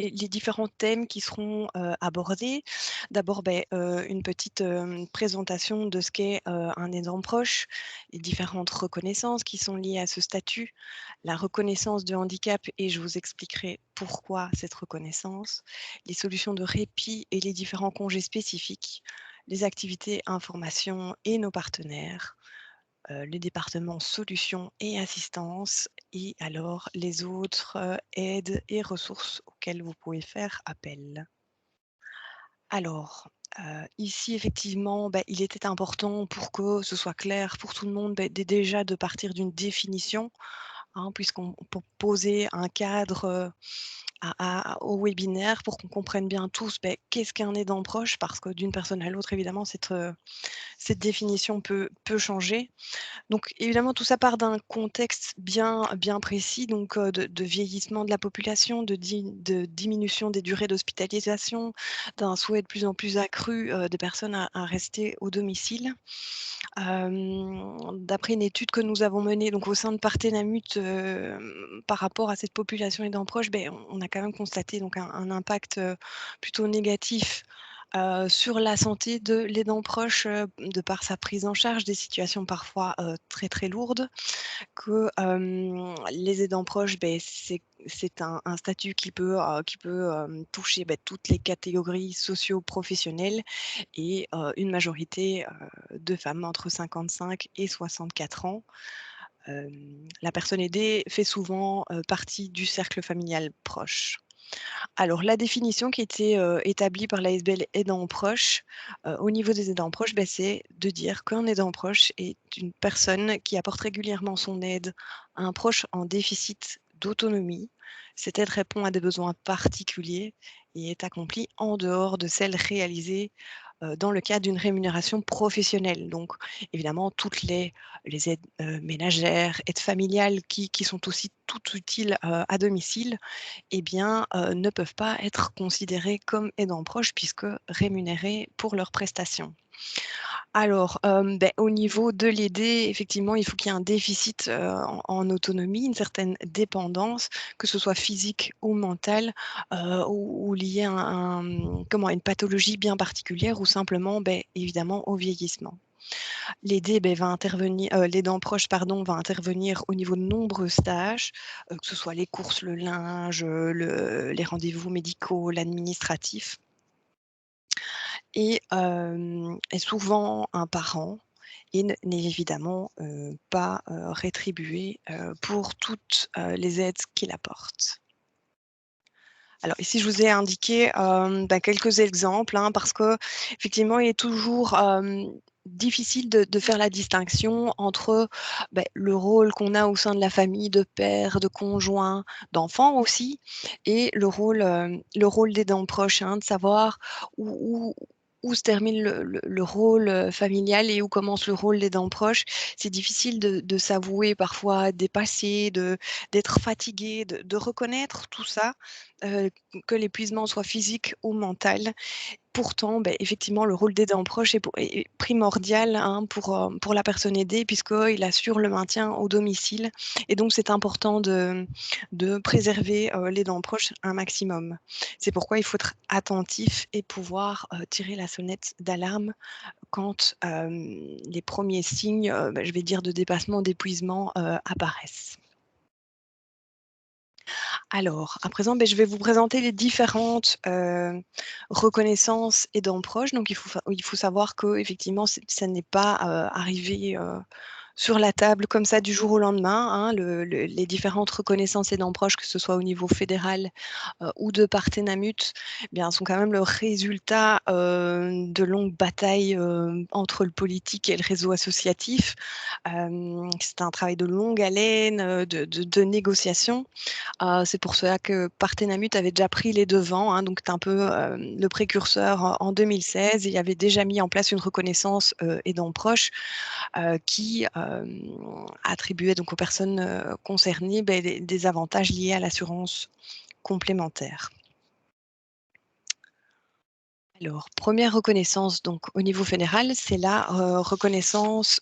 les différents thèmes qui seront, abordés. D'abord, une petite, présentation de ce qu'est, un aidant proche, les différentes reconnaissances qui sont liées à ce statut, la reconnaissance de handicap et je vous expliquerai pourquoi cette reconnaissance, les solutions de répit et les différents congés spécifiques, les activités information et nos partenaires, les départements solutions et assistance et alors les autres, aides et ressources auxquelles vous pouvez faire appel. Alors, ici effectivement, il était important pour que ce soit clair pour tout le monde, déjà de partir d'une définition, hein, puisqu'on pour poser un cadre, au webinaire pour qu'on comprenne bien tous, qu'est-ce qu'un aidant proche? Parce que d'une personne à l'autre évidemment cette définition peut changer. Donc évidemment, tout ça part d'un contexte bien précis, donc de vieillissement de la population, de diminution des durées d'hospitalisation, d'un souhait de plus en plus accru, des personnes à rester au domicile. D'après une étude que nous avons menée donc au sein de Partenamut, par rapport à cette population aidant proche, on a quand même constaté donc un impact, plutôt négatif sur la santé de l'aidant proche, de par sa prise en charge des situations parfois, très lourdes, que, les aidants proches, c'est un statut qui peut, toucher, toutes les catégories socio-professionnelles et une majorité, de femmes entre 55 et 64 ans. La personne aidée fait souvent, partie du cercle familial proche. Alors la définition qui était, établie par l'ASBL aidant proche, au niveau des aidants proches, c'est de dire qu'un aidant proche est une personne qui apporte régulièrement son aide à un proche en déficit d'autonomie. Cette aide répond à des besoins particuliers et est accomplie en dehors de celles réalisées, dans le cadre d'une rémunération professionnelle. Donc évidemment toutes les aides, ménagères, aides familiales qui sont aussi toutes utiles, à domicile, ne peuvent pas être considérés comme aidants proches puisque rémunérés pour leurs prestations. Alors, au niveau de l'aider, effectivement, il faut qu'il y ait un déficit, en autonomie, une certaine dépendance, que ce soit physique ou mentale, ou liée à à une pathologie bien particulière ou simplement, évidemment, au vieillissement. L'aidant proche, pardon, va intervenir au niveau de nombreuses tâches, que ce soit les courses, le linge, les rendez-vous médicaux, l'administratif est souvent un parent et n'est évidemment, pas, rétribué, pour toutes, les aides qu'il apporte. Alors ici, je vous ai indiqué, quelques exemples, hein, parce qu'effectivement, il est toujours, difficile de faire la distinction entre, le rôle qu'on a au sein de la famille de père, de conjoint, d'enfant aussi et le rôle d'aidant proche, hein, de savoir où où se termine le rôle, familial et où commence le rôle d'aidant proche. C'est difficile de s'avouer parfois dépassé, d'être fatigué, de reconnaître tout ça, heu, que l'épuisement soit physique ou mental. Pourtant, effectivement, le rôle d'aidant proche est primordial, hein, pour la personne aidée puisqu'il assure le maintien au domicile et donc c'est important de préserver, l'aidant proche un maximum. C'est pourquoi il faut être attentif et pouvoir, tirer la sonnette d'alarme quand, les premiers signes, je vais dire de dépassement, d'épuisement, apparaissent. Alors, à présent, je vais vous présenter les différentes, reconnaissances aidants proches. Donc il faut savoir qu'effectivement, ça n'est pas, arrivé, sur la table comme ça du jour au lendemain, hein. Les différentes reconnaissances aidants proches, que ce soit au niveau fédéral, ou de Partenamut, sont quand même le résultat, de longues batailles, entre le politique et le réseau associatif. C'est un travail de longue haleine, de négociation. C'est pour cela que Partenamut avait déjà pris les devants, hein, donc tu un peu, le précurseur en 2016. Il avait déjà mis en place une reconnaissance, aidants proches, qui, attribuait donc aux personnes, concernées, des avantages liés à l'assurance complémentaire. Alors, première reconnaissance donc au niveau fédéral, c'est la, reconnaissance,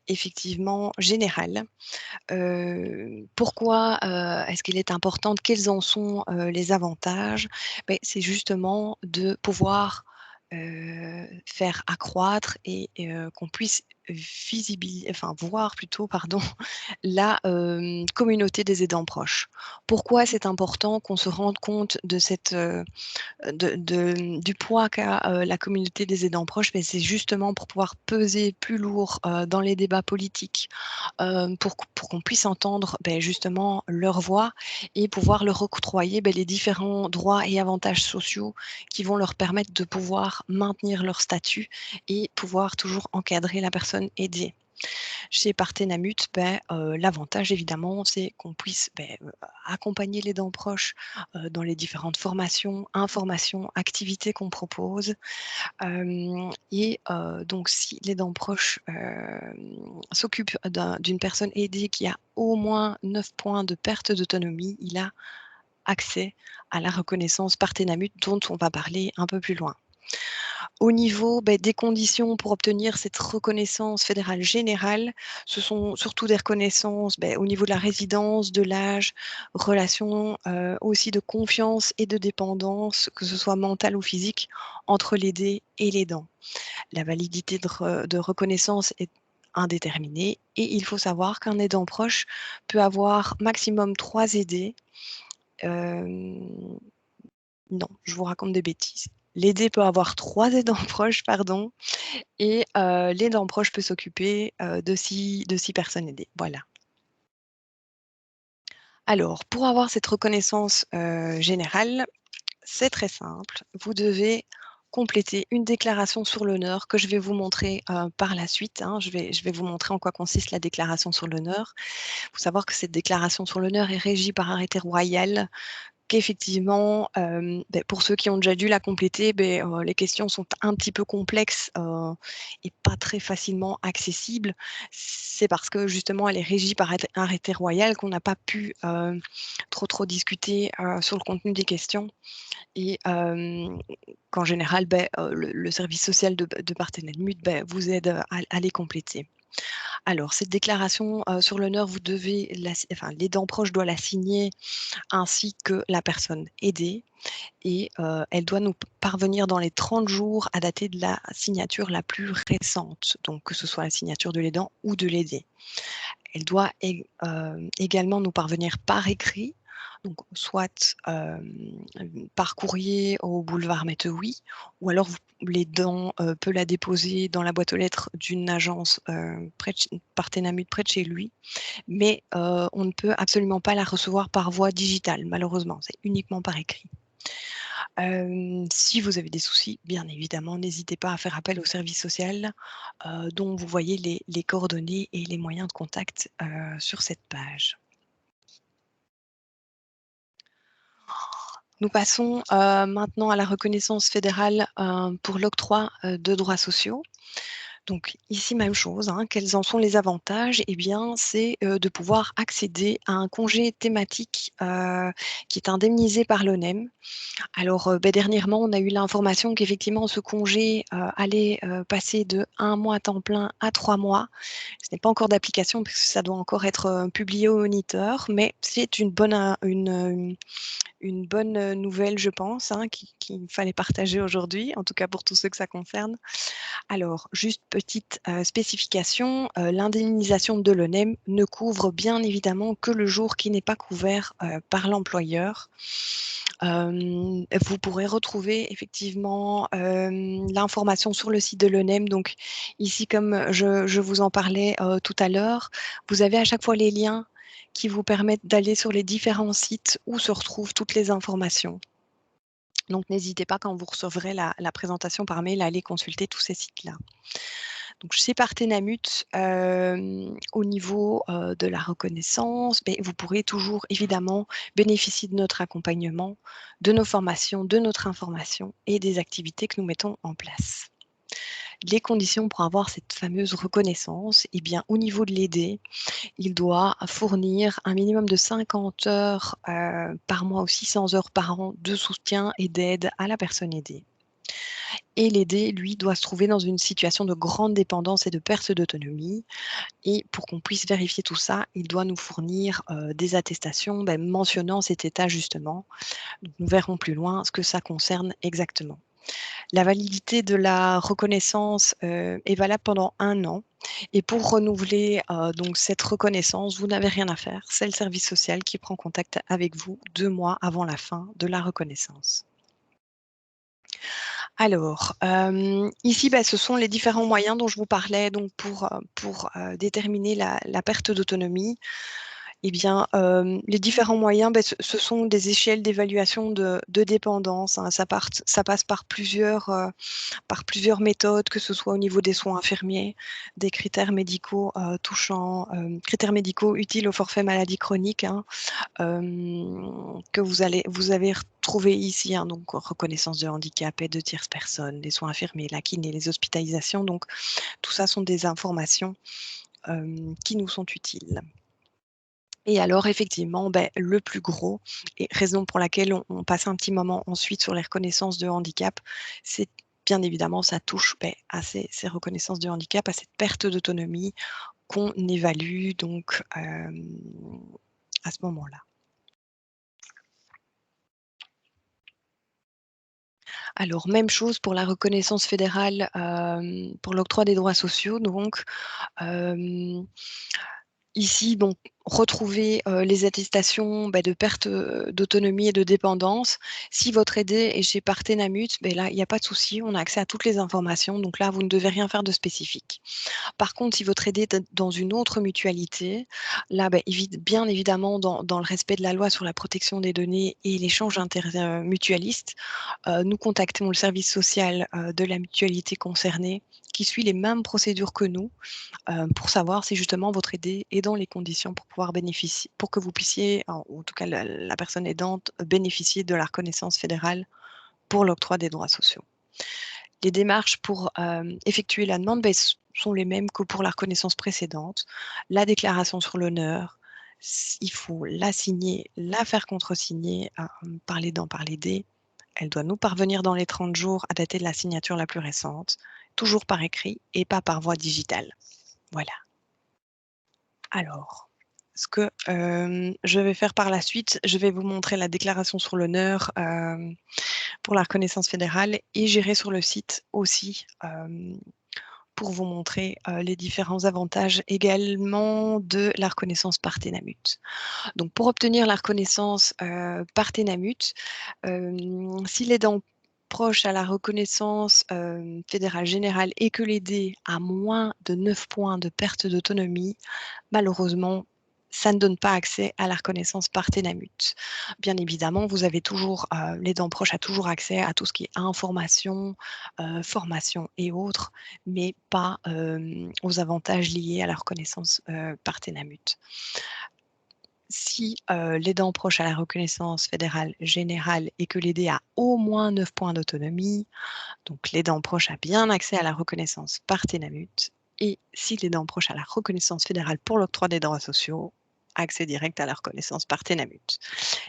effectivement générale. Pourquoi, est-ce qu'elle est importante? Quels en sont, les avantages? Beh, c'est justement de pouvoir, faire accroître et qu'on puisse voir plutôt, pardon, la, communauté des aidants proches. Pourquoi c'est important qu'on se rende compte de cette, du poids qu'a, la communauté des aidants proches? Beh, c'est justement pour pouvoir peser plus lourd, dans les débats politiques, pour qu'on puisse entendre, beh, justement leur voix et pouvoir leur octroyer, beh, les différents droits et avantages sociaux qui vont leur permettre de pouvoir maintenir leur statut et pouvoir toujours encadrer la personne aidée. Chez Partenamut, l'avantage évidemment, c'est qu'on puisse, accompagner les dents proches, dans les différentes formations, informations, activités qu'on propose. Donc si les dents proches, s'occupent d'une personne aidée qui a au moins 9 points de perte d'autonomie, il a accès à la reconnaissance Partenamut dont on va parler un peu plus loin. Au niveau, des conditions pour obtenir cette reconnaissance fédérale générale, ce sont surtout des reconnaissances, au niveau de la résidence, de l'âge, relations, aussi de confiance et de dépendance, que ce soit mentale ou physique, entre l'aidé et l'aidant. La validité de reconnaissance est indéterminée et il faut savoir qu'un aidant proche peut avoir maximum 3 aidés. Hem, non, je vous raconte des bêtises. L'aidé peut avoir 3 aidants proches, pardon, et l'aidant proche peut s'occuper, de six personnes aidées, voilà. Alors, pour avoir cette reconnaissance, générale, c'est très simple. Vous devez compléter une déclaration sur l'honneur que je vais vous montrer, par la suite, hein. Je vais vous montrer en quoi consiste la déclaration sur l'honneur. Il faut savoir que cette déclaration sur l'honneur est régie par arrêté royal, qu'effectivement, pour ceux qui ont déjà dû la compléter, les questions sont un petit peu complexes, et pas très facilement accessibles. C'est parce que justement elle est régie par arrêté royal qu'on n'a pas pu, trop discuter, sur le contenu des questions et qu'en général, le service social de Partenamut, vous aide, à les compléter. Alors cette déclaration, sur l'honneur, vous devez l'aidant proche doit la signer ainsi que la personne aidée et elle doit nous parvenir dans les 30 jours à dater de la signature la plus récente, donc que ce soit la signature de l'aidant ou de l'aidé. Elle doit également nous parvenir par écrit, donc soit, par courrier au boulevard Metteux-Oui ou alors l'aidant, peut la déposer dans la boîte aux lettres d'une agence, près de ch Partenamut près de chez lui, mais on ne peut absolument pas la recevoir par voie digitale, malheureusement, c'est uniquement par écrit. Si vous avez des soucis, bien évidemment, n'hésitez pas à faire appel au service social, dont vous voyez les coordonnées et les moyens de contact, sur cette page. Nous passons, maintenant à la reconnaissance fédérale, pour l'octroi, de droits sociaux. Donc ici, même chose, hein, quels en sont les avantages? Eh bien, c'est, de pouvoir accéder à un congé thématique, qui est indemnisé par l'ONEM. Alors, dernièrement, on a eu l'information qu'effectivement ce congé, allait, passer de 1 mois à temps plein à 3 mois. Ce n'est pas encore d'application parce que ça doit encore être, publié au Moniteur, mais c'est une bonne, nouvelle, je pense, hein, qu'il fallait partager aujourd'hui, en tout cas pour tous ceux que ça concerne. Alors, juste petite, spécification, l'indemnisation de l'ONEM ne couvre bien évidemment que le jour qui n'est pas couvert, par l'employeur. Vous pourrez retrouver effectivement, l'information sur le site de l'ONEM. Donc ici, comme je vous en parlais, tout à l'heure, vous avez à chaque fois les liens qui vous permettent d'aller sur les différents sites où se retrouvent toutes les informations. Donc n'hésitez pas quand vous recevrez la présentation par mail à aller consulter tous ces sites-là. Donc chez Partenamut, au niveau, de la reconnaissance, vous pourrez toujours évidemment bénéficier de notre accompagnement, de nos formations, de notre information et des activités que nous mettons en place. Les conditions pour avoir cette fameuse reconnaissance, eh bien, au niveau de l'aidé, il doit fournir un minimum de 50 heures, par mois ou 600 heures par an de soutien et d'aide à la personne aidée. Et l'aidé, lui, doit se trouver dans une situation de grande dépendance et de perte d'autonomie. Et pour qu'on puisse vérifier tout ça, il doit nous fournir, des attestations, mentionnant cet état justement. Donc nous verrons plus loin ce que ça concerne exactement. La validité de la reconnaissance, est valable pendant 1 an et pour renouveler, donc cette reconnaissance, vous n'avez rien à faire. C'est le service social qui prend contact avec vous 2 mois avant la fin de la reconnaissance. Alors, ici, ce sont les différents moyens dont je vous parlais donc pour déterminer la perte d'autonomie. Eh bien, les différents moyens, ce sont des échelles d'évaluation de dépendance, hein. Ça passe par plusieurs méthodes, que ce soit au niveau des soins infirmiers, des critères médicaux, touchant, critères médicaux utiles au forfait maladie chronique, hein, que vous avez retrouvé ici, hein, donc reconnaissance de handicap, aide de tierces personnes, les soins infirmiers, la kiné, les hospitalisations, donc tout ça sont des informations, qui nous sont utiles. Et alors effectivement, le plus gros et raison pour laquelle on passe un petit moment ensuite sur les reconnaissances de handicap, c'est bien évidemment ça touche, à ces reconnaissances de handicap, à cette perte d'autonomie qu'on évalue donc, à ce moment-là. Alors même chose pour la reconnaissance fédérale, pour l'octroi des droits sociaux donc, hem ici, bon, retrouver, les attestations, de perte, d'autonomie et de dépendance. Si votre aidé est chez Partenamut, là, il y a pas de souci, on a accès à toutes les informations, donc là, vous ne devez rien faire de spécifique. Par contre, si votre aidé est dans une autre mutualité, là, bien évidemment, dans le respect de la loi sur la protection des données et l'échange mutualiste, nous contactons le service social, de la mutualité concernée qui suit les mêmes procédures que nous, pour savoir si justement votre aidé est dans les conditions pour pouvoir bénéficier pour que vous puissiez, ou en tout cas la personne aidante, bénéficier de la reconnaissance fédérale pour l'octroi des droits sociaux. Les démarches pour, effectuer la demande, sont les mêmes que pour la reconnaissance précédente. La déclaration sur l'honneur, il faut la signer, la faire contresigner, par l'aidant, par l'aidé. Elle doit nous parvenir dans les 30 jours à dater de la signature la plus récente, toujours par écrit et pas par voie digitale. Voilà. Alors, ce que, je vais faire par la suite, je vais vous montrer la déclaration sur l'honneur, pour la reconnaissance fédérale et j'irai sur le site aussi, pour vous montrer, les différents avantages également de la reconnaissance Partenamut. Donc pour obtenir la reconnaissance, Partenamut, si l'aidant proche à la reconnaissance, fédérale générale et que l'aidé a moins de 9 points de perte d'autonomie, malheureusement, ça ne donne pas accès à la reconnaissance Partenamut. Bien évidemment, vous avez toujours, l'aidant proche a toujours accès à tout ce qui est information, formation et autres, mais pas, aux avantages liés à la reconnaissance, Partenamut. Si, l'aidant proche à la reconnaissance fédérale générale et que l'aidé a au moins 9 points d'autonomie, donc l'aidant proche a bien accès à la reconnaissance Partenamut et si l'aidant proche a la reconnaissance fédérale pour l'octroi des droits sociaux, accès direct à la reconnaissance Partenamut.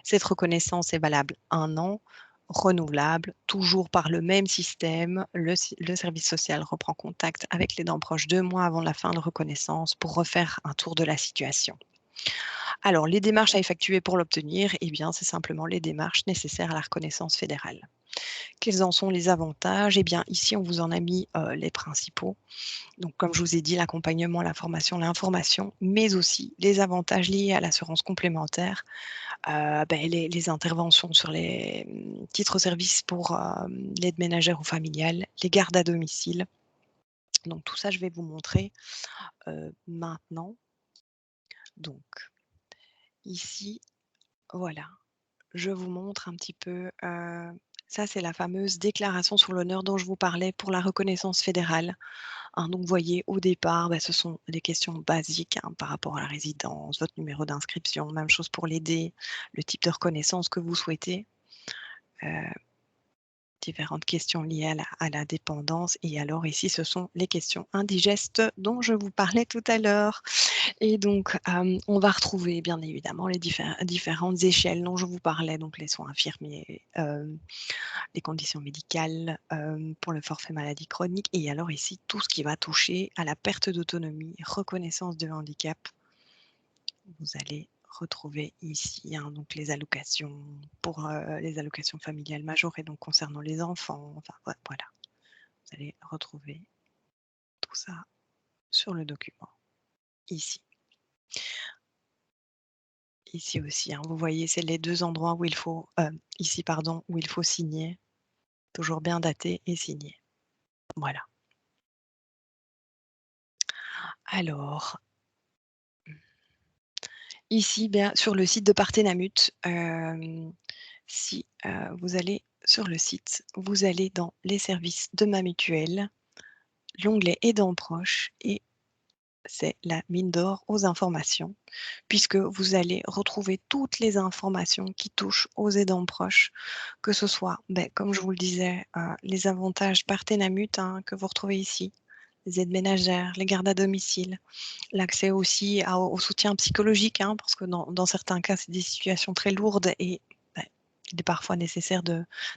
Cette reconnaissance est valable 1 an, renouvelable, toujours par le même système. Le service social reprend contact avec l'aidant proche 2 mois avant la fin de reconnaissance pour refaire un tour de la situation. Alors, les démarches à effectuer pour l'obtenir, eh bien, c'est simplement les démarches nécessaires à la reconnaissance fédérale. Quels en sont les avantages? Eh bien, ici, on vous en a mis, les principaux. Donc, comme je vous ai dit, l'accompagnement, la formation, l'information, mais aussi les avantages liés à l'assurance complémentaire, les interventions sur les, titres-services pour, l'aide ménagère ou familiale, les gardes à domicile. Donc tout ça, je vais vous montrer, maintenant. Donc ici, voilà. Je vous montre un petit peu, ça c'est la fameuse déclaration sur l'honneur dont je vous parlais pour la reconnaissance fédérale, hein. Donc vous voyez au départ, ce sont des questions basiques, hein, par rapport à la résidence, votre numéro d'inscription, même chose pour l'aider, le type de reconnaissance que vous souhaitez. Heu différentes questions liées à la dépendance. Et alors ici, ce sont les questions indigestes dont je vous parlais tout à l'heure. Et donc, on va retrouver bien évidemment les différentes échelles dont je vous parlais, donc les soins infirmiers, les conditions médicales, pour le forfait maladie chronique et alors ici, tout ce qui va toucher à la perte d'autonomie, reconnaissance de handicap. Vous allez retrouver ici, hein, donc les allocations pour, les allocations familiales majorées, donc concernant les enfants, enfin voilà. Vous allez retrouver tout ça sur le document, ici. Ici aussi, hein, vous voyez, c'est les 2 endroits où il faut, ici pardon, où il faut signer, toujours bien daté et signé. Voilà. Alors, ici, bien, sur le site de Partenamut, si, vous allez sur le site, vous allez dans les services de ma mutuelle, l'onglet aidants proches et c'est la mine d'or aux informations, puisque vous allez retrouver toutes les informations qui touchent aux aidants proches, que ce soit, beh, comme je vous le disais, les avantages Partenamut, hein, que vous retrouvez ici, les aides ménagères, les gardes à domicile, l'accès aussi au soutien psychologique, hein, parce que dans certains cas, c'est des situations très lourdes et bah, il est parfois nécessaire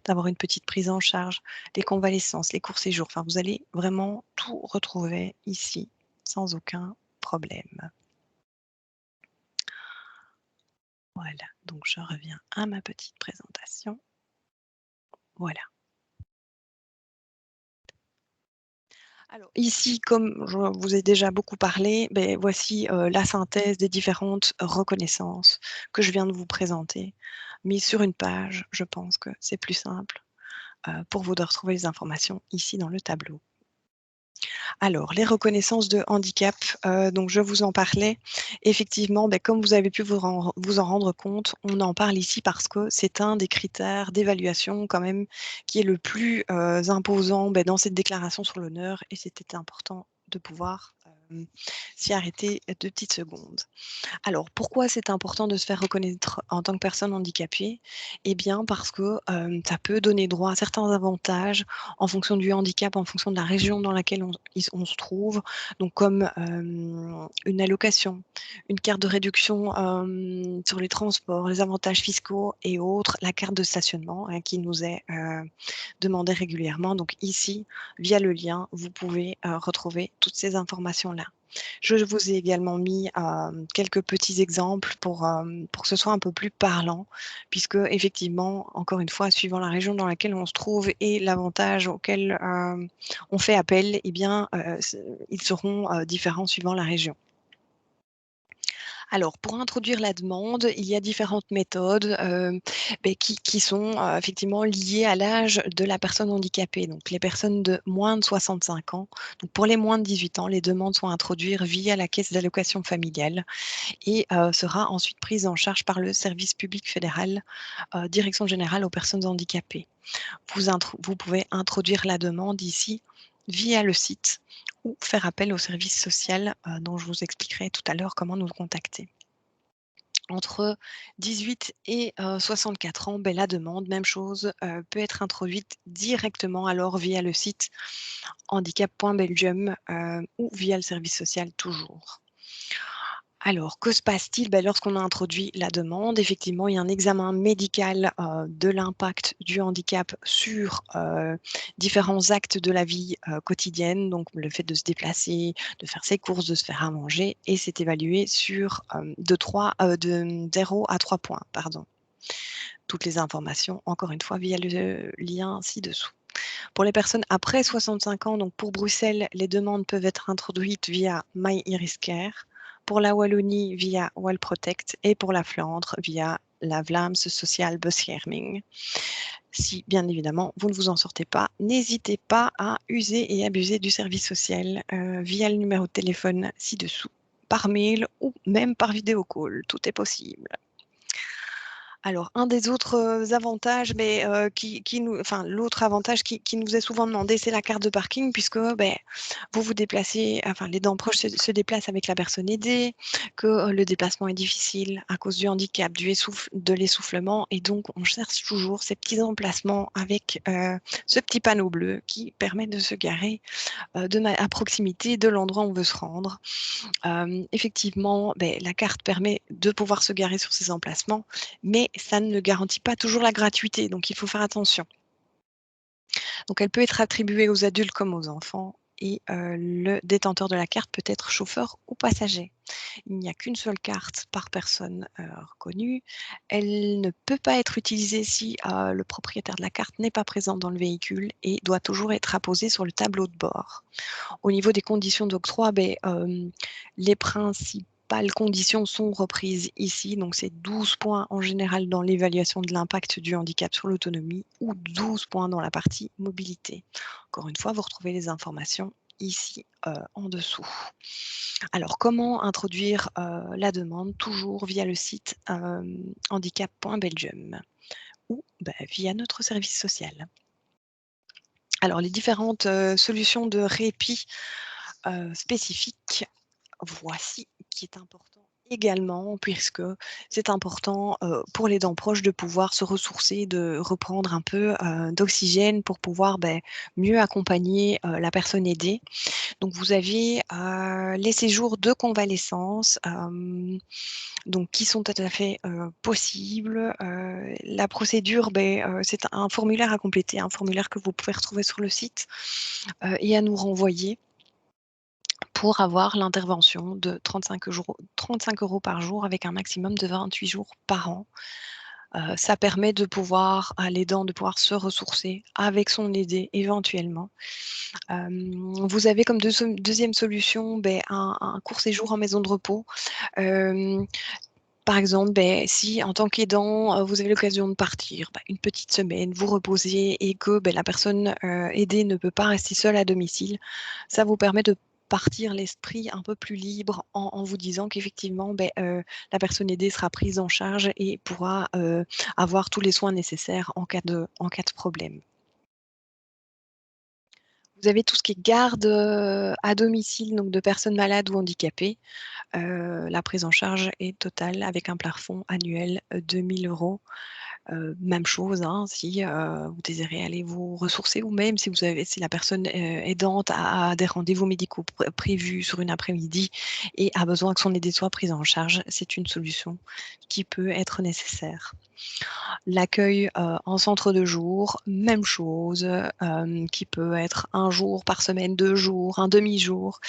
d'avoir une petite prise en charge, les convalescences, les courts séjours. Enfin, vous allez vraiment tout retrouver ici sans aucun problème. Voilà, donc je reviens à ma petite présentation. Voilà. Alors ici, comme je vous ai déjà beaucoup parlé, beh, voici, la synthèse des différentes reconnaissances que je viens de vous présenter. Mis sur une page, je pense que c'est plus simple, pour vous de retrouver les informations ici dans le tableau. Alors, les reconnaissances de handicap, donc je vous en parlais. Effectivement, beh, comme vous avez pu vous en rendre compte, on en parle ici parce que c'est un des critères d'évaluation quand même qui est le plus, imposant, beh, dans cette déclaration sur l'honneur et c'était important de pouvoir, s'y arrêter 2 petites secondes. Alors, pourquoi c'est important de se faire reconnaître en tant que personne handicapée? Eh bien, parce que, ça peut donner droit à certains avantages en fonction du handicap, en fonction de la région dans laquelle on se trouve. Donc comme, une allocation, une carte de réduction, sur les transports, les avantages fiscaux et autres, la carte de stationnement, hein, qui nous est, demandée régulièrement. Donc ici, via le lien, vous pouvez, retrouver toutes ces informations-là. Je vous ai également mis, quelques petits exemples pour que ce soit un peu plus parlant, puisque effectivement, encore une fois, suivant la région dans laquelle on se trouve et l'avantage auquel, on fait appel, eh bien, ils seront, différents suivant la région. Alors, pour introduire la demande, il y a différentes méthodes, beh, qui sont, effectivement liées à l'âge de la personne handicapée. Donc les personnes de moins de 65 ans. Donc pour les moins de 18 ans, les demandes sont introduites via la caisse d'allocations familiales et sera ensuite prise en charge par le service public fédéral, Direction générale aux personnes handicapées. Vous pouvez introduire la demande ici via le site ou faire appel au service social, dont je vous expliquerai tout à l'heure comment nous contacter. Entre 18 et 64 ans, beh, la demande, même chose, peut être introduite directement alors via le site handicap.belgium, ou via le service social toujours. Alors, que se passe-t-il? Bah, lorsqu'on a introduit la demande, effectivement, il y a un examen médical, de l'impact du handicap sur, différents actes de la vie, quotidienne, donc le fait de se déplacer, de faire ses courses, de se faire à manger et c'est évalué sur, de 0 à 3 points, pardon. Toutes les informations, encore une fois, via le lien ci-dessous. Pour les personnes après 65 ans, donc pour Bruxelles, les demandes peuvent être introduites via MyIrisCare, pour la Wallonie via WellProtect et pour la Flandre via la Vlaams Social Bescherming. Si bien évidemment vous ne vous en sortez pas, n'hésitez pas à user et abuser du service social via le numéro de téléphone ci-dessous, par mail ou même par vidéo call, tout est possible. Alors, un des autres, avantages, qui nous enfin, l'autre avantage qui nous est souvent demandé, c'est la carte de parking puisque, vous vous déplacez enfin, les dents proches se déplacent avec la personne aidée, que, le déplacement est difficile à cause du handicap, du de l'essoufflement et donc on cherche toujours ces petits emplacements avec, ce petit panneau bleu qui permet de se garer, de ma à proximité de l'endroit où on veut se rendre. Effectivement, la carte permet de pouvoir se garer sur ces emplacements, mais ça ne garantit pas toujours la gratuité, donc il faut faire attention. Donc elle peut être attribuée aux adultes comme aux enfants et le détenteur de la carte peut être chauffeur ou passager. Il n'y a qu'une seule carte par personne, reconnue. Elle ne peut pas être utilisée si, le propriétaire de la carte n'est pas présent dans le véhicule et doit toujours être apposée sur le tableau de bord. Au niveau des conditions d'octroi, les principales conditions sont reprises ici. Donc c'est 12 points en général dans l'évaluation de l'impact du handicap sur l'autonomie ou 12 points dans la partie mobilité. Encore une fois, vous retrouvez les informations ici, en dessous. Alors comment introduire, la demande? Toujours via le site, handicap.belgium ou, via notre service social. Alors les différentes, solutions de répit spécifique, voici qui est important également puisque c'est important, pour les dents proches de pouvoir se ressourcer, de reprendre un peu, d'oxygène pour pouvoir, mieux accompagner, la personne aidée. Donc vous avez, les séjours de convalescence, donc qui sont tout à fait, possibles. La procédure, c'est un formulaire à compléter, un formulaire que vous pouvez retrouver sur le site, et à nous renvoyer pour avoir l'intervention de 35 € par jour avec un maximum de 28 jours par an. Ça permet de pouvoir à l'aidant de pouvoir se ressourcer avec son aidé éventuellement. Vous avez comme 2e solution, un court séjour en maison de repos. Hem, Par exemple, si en tant qu'aidant, vous avez l'occasion de partir, une petite semaine, vous reposer et que, la personne, aidée ne peut pas rester seule à domicile, ça vous permet de partir l'esprit un peu plus libre en vous disant qu'effectivement, la personne aidée sera prise en charge et pourra, avoir tous les soins nécessaires en cas de problème. Vous avez tout ce qui est garde, à domicile, donc de personnes malades ou handicapées. La prise en charge est totale avec un plafond annuel, 2 000 €. Même chose, hein, si, vous désirez aller vous ressourcer ou même si la personne, aidante a des rendez-vous médicaux prévus sur une après-midi et a besoin que son aidé soit prise en charge, c'est une solution qui peut être nécessaire. L'accueil, en centre de jour, même chose, qui peut être un jour par semaine, 2 jours, un demi-jour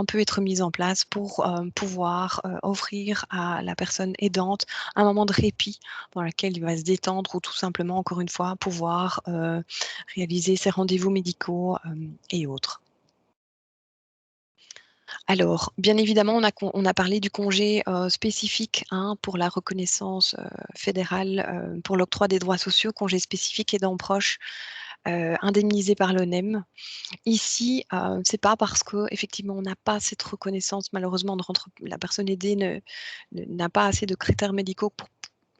peut être mis en place pour, pouvoir, offrir à la personne aidante un moment de répit dans lequel il va se détendre ou tout simplement, encore une fois, pouvoir, réaliser ses rendez-vous médicaux, et autres. Alors, bien évidemment, on a parlé du congé, spécifique, hein, pour la reconnaissance, fédérale, pour l'octroi des droits sociaux, congé spécifique aidant proche, indemnisé par l'ONEM. Ici, c'est pas parce qu'effectivement on n'a pas cette reconnaissance malheureusement de rentre la personne aidée n'a pas assez de critères médicaux pour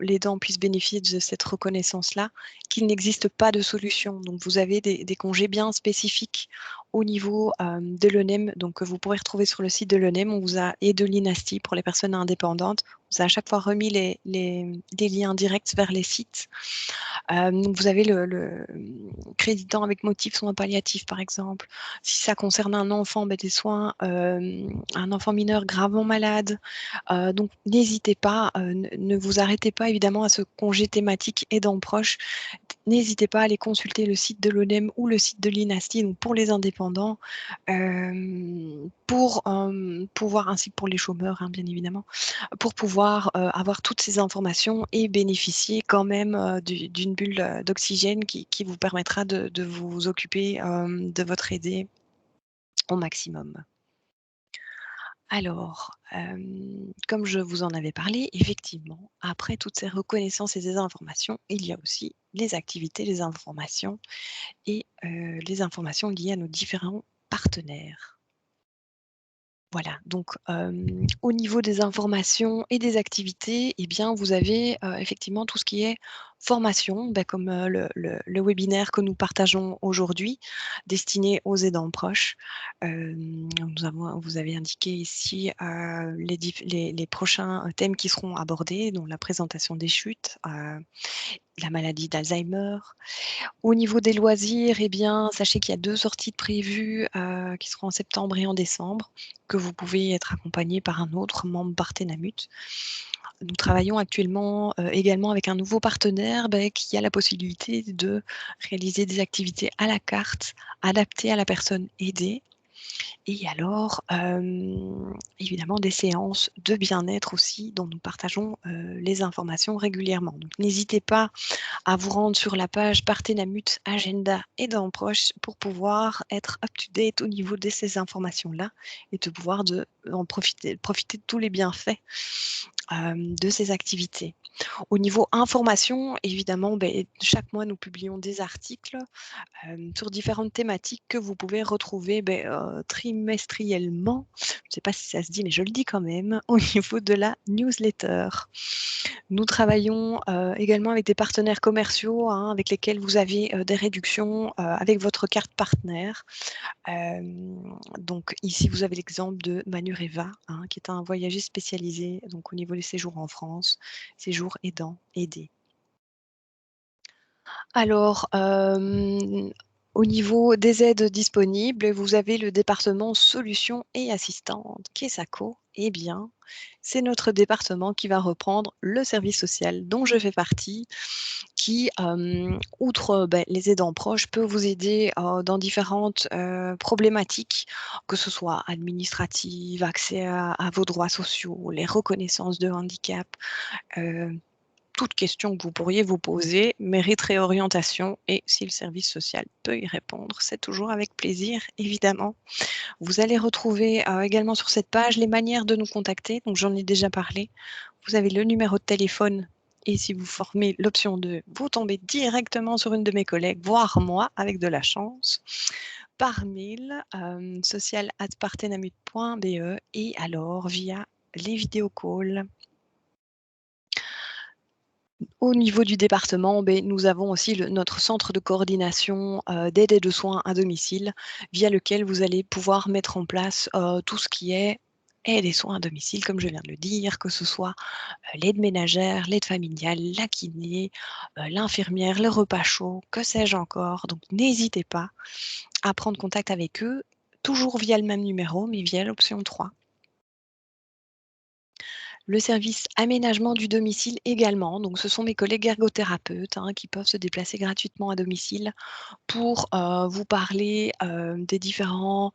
l'aidant puisse bénéficier de cette reconnaissance-là, qu'il n'existe pas de solution. Donc vous avez des congés bien spécifiques au niveau, de l'ONEM, donc que vous pourrez retrouver sur le site de l'ONEM. On vous a et de l'INASTI pour les personnes indépendantes. On vous a à chaque fois remis les liens directs vers les sites. Donc vous avez créditant avec motif soins palliatifs, par exemple. Si ça concerne un enfant, des soins, un enfant mineur gravement malade. Donc n'hésitez pas, ne vous arrêtez pas évidemment à ce congé thématique aidant proche. N'hésitez pas à aller consulter le site de l'ONEM ou le site de l'INASTI, donc pour les indépendants, pour, pouvoir ainsi que pour les chômeurs, hein, bien évidemment, pour pouvoir, avoir toutes ces informations et bénéficier quand même, d'une bulle, d'oxygène qui vous permettra de vous occuper, de votre aidé au maximum. Alors, comme je vous en avais parlé, effectivement, après toutes ces reconnaissances et ces informations, il y a aussi les activités, les informations et les informations liées à nos différents partenaires. Voilà, donc au niveau des informations et des activités, eh bien, vous avez, effectivement tout ce qui est formation, bah, comme, le webinaire que nous partageons aujourd'hui, destiné aux aidants proches. Vous avez indiqué ici, les prochains, thèmes qui seront abordés, dont la présentation des chutes, la maladie d'Alzheimer. Au niveau des loisirs, eh bien, sachez qu'il y a 2 sorties de prévues, qui seront en septembre et en décembre, que vous pouvez être accompagné par un autre membre Partenamut. Nous travaillons actuellement, également avec un nouveau partenaire, qui a la possibilité de réaliser des activités à la carte, adaptées à la personne aidée. Et alors, évidemment des séances de bien-être aussi dont nous partageons, les informations régulièrement. Donc n'hésitez pas à vous rendre sur la page Partenamut Agenda Aidants proches pour pouvoir être up to date au niveau de ces informations-là et de pouvoir en profiter de tous les bienfaits, de ces activités. Au niveau information, évidemment, chaque mois nous publions des articles, sur différentes thématiques que vous pouvez retrouver, trimestriellement. Je ne sais pas si ça se dit, mais je le dis quand même, au niveau de la newsletter. Nous travaillons, également avec des partenaires commerciaux, hein, avec lesquels vous avez, des réductions, avec votre carte partenaire. Donc ici, vous avez l'exemple de Manureva, hein, qui est un voyagiste spécialisé donc au niveau des séjours en France, séjours aidants, aidés. Alors, au niveau des aides disponibles, vous avez le département solutions et assistantes, KESACO. Eh bien, c'est notre département qui va reprendre le service social dont je fais partie, qui, outre, les aidants proches, peut vous aider, dans différentes, problématiques, que ce soit administratives, accès à vos droits sociaux, les reconnaissances de handicap, heu toute question que vous pourriez vous poser mérite réorientation et si le service social peut y répondre, c'est toujours avec plaisir, évidemment. Vous allez retrouver également sur cette page les manières de nous contacter, donc j'en ai déjà parlé. Vous avez le numéro de téléphone et si vous formez l'option 2, vous tombez directement sur une de mes collègues, voire moi, avec de la chance, par mail, social@partenamut.be et alors via les vidéocalls. Au niveau du département, nous avons aussi notre centre de coordination, d'aide et de soins à domicile, via lequel vous allez pouvoir mettre en place, tout ce qui est aide et soins à domicile, comme je viens de le dire, que ce soit, l'aide ménagère, l'aide familiale, la kiné, l'infirmière, le repas chaud, que sais-je encore. Donc n'hésitez pas à prendre contact avec eux, toujours via le même numéro, mais via l'option 3. Le service aménagement du domicile également, donc ce sont mes collègues ergothérapeutes, hein, qui peuvent se déplacer gratuitement à domicile pour, vous parler, des différents,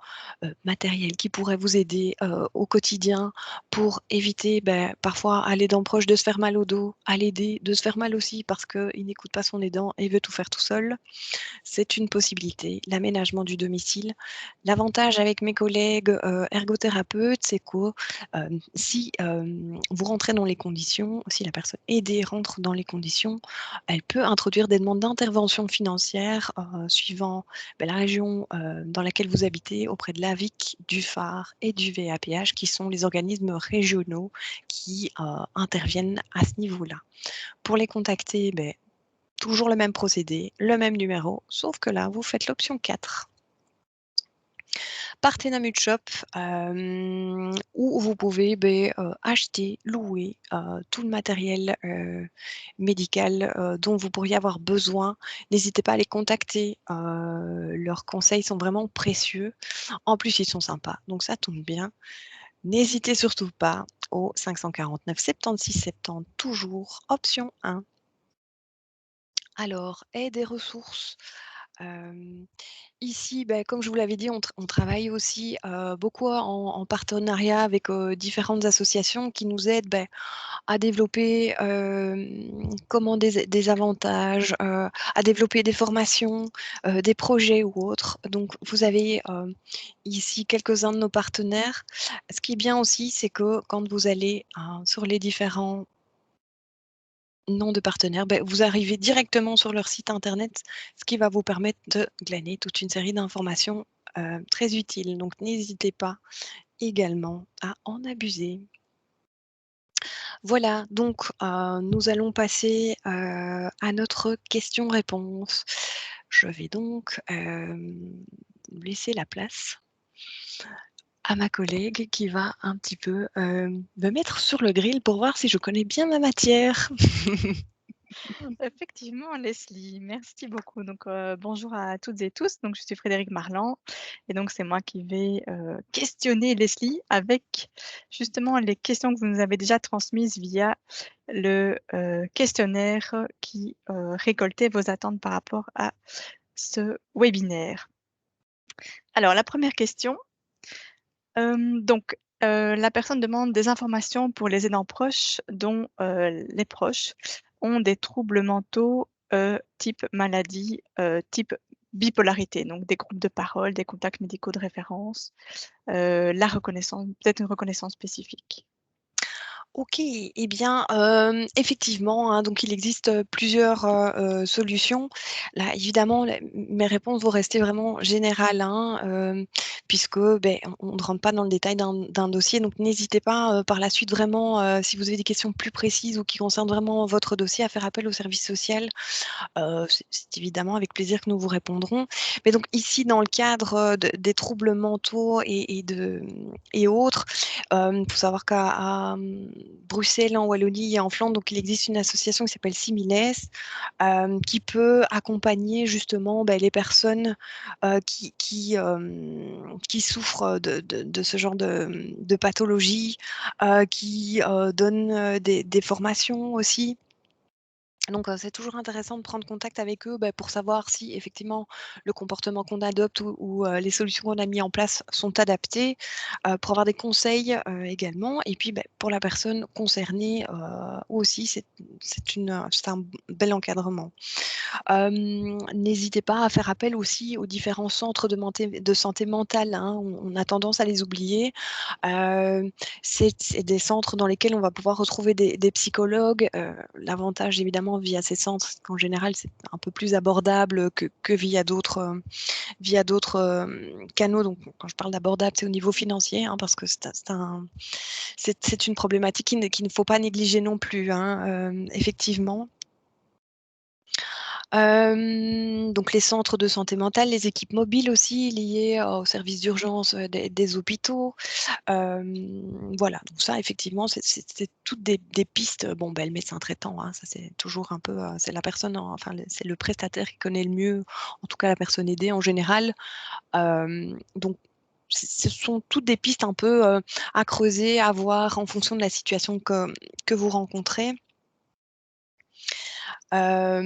matériels qui pourraient vous aider, au quotidien pour éviter, parfois à l'aidant proche de se faire mal au dos, à l'aider de se faire mal aussi parce qu'il n'écoute pas son aidant et veut tout faire tout seul. C'est une possibilité, l'aménagement du domicile. L'avantage avec mes collègues, ergothérapeutes, c'est que, si, vous rentrez dans les conditions, si la personne aidée rentre dans les conditions, elle peut introduire des demandes d'intervention financière, suivant, la région, dans laquelle vous habitez auprès de l'AVIC, du phare et du VAPH qui sont les organismes régionaux qui, interviennent à ce niveau-là. Pour les contacter, toujours le même procédé, le même numéro, sauf que là, vous faites l'option 4. Partenamut Shop, où vous pouvez, acheter, louer, tout le matériel, médical, dont vous pourriez avoir besoin. N'hésitez pas à les contacter, leurs conseils sont vraiment précieux. En plus, ils sont sympas, donc ça tombe bien. N'hésitez surtout pas au 549 76 70, toujours option 1. Alors, aide et ressources. Hem, Ici, comme je vous l'avais dit, on travaille aussi, beaucoup en partenariat avec, différentes associations qui nous aident, à développer, comment des avantages, à développer des formations, des projets ou autres. Donc vous avez, ici quelques-uns de nos partenaires. Ce qui est bien aussi, c'est que quand vous allez, sur les différents nom de partenaire, vous arrivez directement sur leur site internet, ce qui va vous permettre de glaner toute une série d'informations, très utiles. Donc n'hésitez pas également à en abuser. Voilà, donc nous allons passer, à notre question-réponse. Je vais donc, laisser la place à ma collègue qui va un petit peu, me mettre sur le grill pour voir si je connais bien ma matière. Effectivement, Leslie, merci beaucoup. Donc, bonjour à toutes et tous. Donc, je suis Frédéric Marland et donc c'est moi qui vais, questionner Leslie avec justement les questions que vous nous avez déjà transmises via le, questionnaire qui, récoltait vos attentes par rapport à ce webinaire. Alors la première question, donc, la personne demande des informations pour les aidants proches dont, les proches ont des troubles mentaux, type maladie, type bipolarité, donc des groupes de parole, des contacts médicaux de référence, la reconnaissance peut-être une reconnaissance spécifique. OK et bien, effectivement, hein, donc il existe, plusieurs, solutions. Là, évidemment, les mes réponses vont rester vraiment générales, hein, puisque, beh, on ne rentre pas dans le détail d'un dossier, donc n'hésitez pas, par la suite vraiment, si vous avez des questions plus précises ou qui concernent vraiment votre dossier, à faire appel au service social. C'est évidemment avec plaisir que nous vous répondrons. Mais donc ici, dans le cadre, des troubles mentaux et autres, faut savoir Bruxelles, en Wallonie et en Flandre, donc il existe une association qui s'appelle Similes, qui peut accompagner justement, les personnes, qui souffrent de ce genre de pathologie, qui, donnent, des formations aussi. Donc, c'est toujours intéressant de prendre contact avec eux, pour savoir si effectivement le comportement qu'on adopte ou les solutions qu'on a mis en place sont adaptées, pour avoir des conseils, également et puis, pour la personne concernée, aussi c'est un bel encadrement. N'hésitez pas à faire appel aussi aux différents centres de santé mentale, hein, on a tendance à les oublier. Heu, c'est des centres dans lesquels on va pouvoir retrouver des psychologues. L'avantage évidemment via ces centres, c'est qu'en général, c'est un peu plus abordable que via d'autres, canaux. Donc quand je parle d'abordable, c'est au niveau financier, hein, parce que c'est une problématique qu'il ne faut pas négliger non plus, hein, effectivement. Donc les centres de santé mentale, les équipes mobiles aussi liées aux services d'urgence, des hôpitaux. Voilà, donc ça effectivement, c'est toutes des pistes. Bon, le médecin traitant, hein, ça c'est toujours un peu, c'est la personne enfin c'est le prestataire qui connaît le mieux, en tout cas la personne aidée en général. Donc ce sont toutes des pistes un peu, à creuser, à voir en fonction de la situation que vous rencontrez. Alors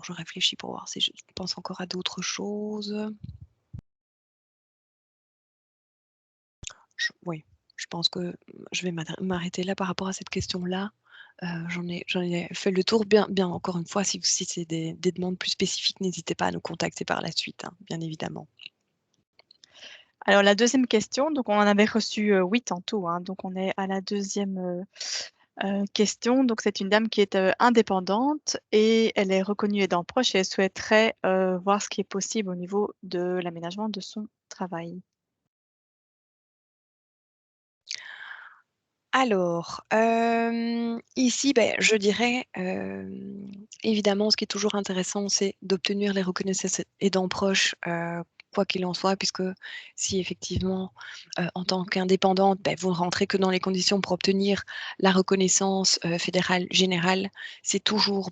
je réfléchis pour voir si je pense encore à d'autres choses. Oui, je pense que je vais m'arrêter là par rapport à cette question-là. J'en ai fait le tour. Bien encore une fois, si c'est des demandes plus spécifiques, n'hésitez pas à nous contacter par la suite, hein, bien évidemment. Alors la deuxième question, donc on en avait reçu, 8 en tout, hein, donc on est à la deuxième question. Donc c'est une dame qui est, indépendante et elle est reconnue aidant proche et elle souhaiterait, voir ce qui est possible au niveau de l'aménagement de son travail. Alors, ici, je dirais, évidemment, ce qui est toujours intéressant, c'est d'obtenir les reconnaissances aidants proches, quoi qu'il en soit, puisque si effectivement, en tant qu'indépendante, vous ne rentrez que dans les conditions pour obtenir la reconnaissance, fédérale générale, c'est toujours,